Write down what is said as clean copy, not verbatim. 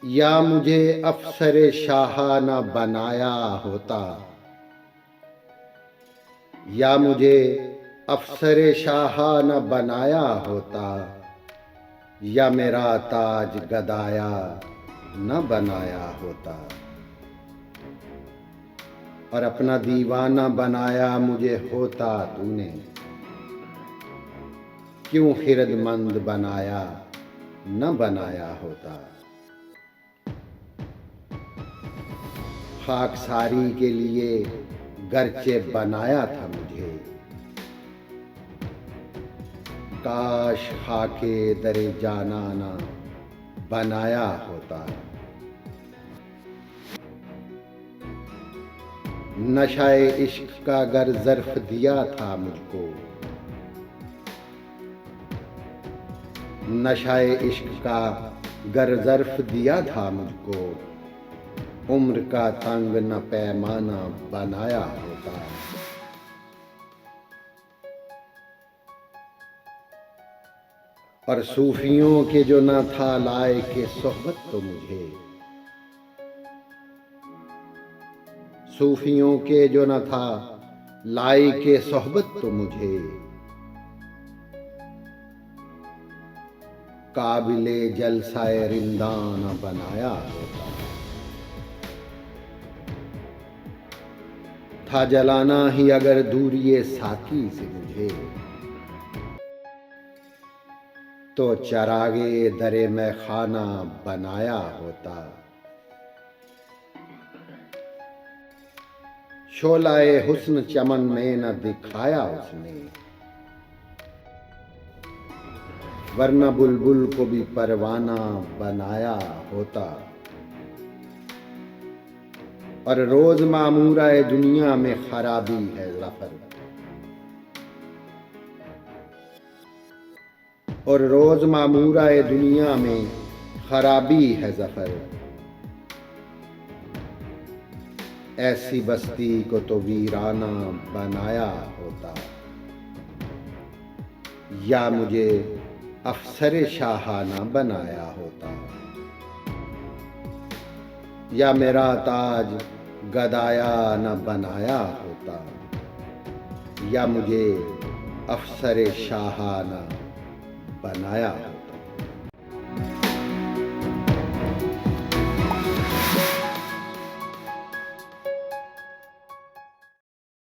या मुझे अफसरे शाहाना बनाया होता, या मुझे अफसरे शाहाना बनाया होता, या मेरा ताज गदाया न बनाया होता। और अपना दीवाना बनाया मुझे होता तूने, क्यों खिरदमंद बनाया न बनाया होता। खाकसारी के लिए गरचे बनाया था मुझे, काश खाके दरे जानाना बनाया होता। नशाए इश्क का गर ज़र्फ दिया था मुझको, नशाए इश्क का गर ज़र्फ दिया था मुझको, उम्र का तंग न पैमाना बनाया होता। और सूफियों के जो न था लायके सोहबत तो मुझे, सूफियों के जो न था लायके सोहबत तो मुझे, काबिले जलसाए रिंदाना बनाया होता। था जलाना ही अगर दूरिये साकी से मुझे, तो चरागे दरे में खाना बनाया होता। शोलाए हुस्न चमन में न दिखाया उसने, वरना बुलबुल को भी परवाना बनाया होता। और रोज मामूराए दुनिया में खराबी है ज़फ़र, और रोज मामूराए दुनिया में खराबी है ज़फ़र। ऐसी बस्ती को तो वीराना बनाया होता, या मुझे अफसरे शाहाना बनाया होता, या मेरा ताज गदाया न बनाया होता, या मुझे अफसरे शाहाना बनाया होता।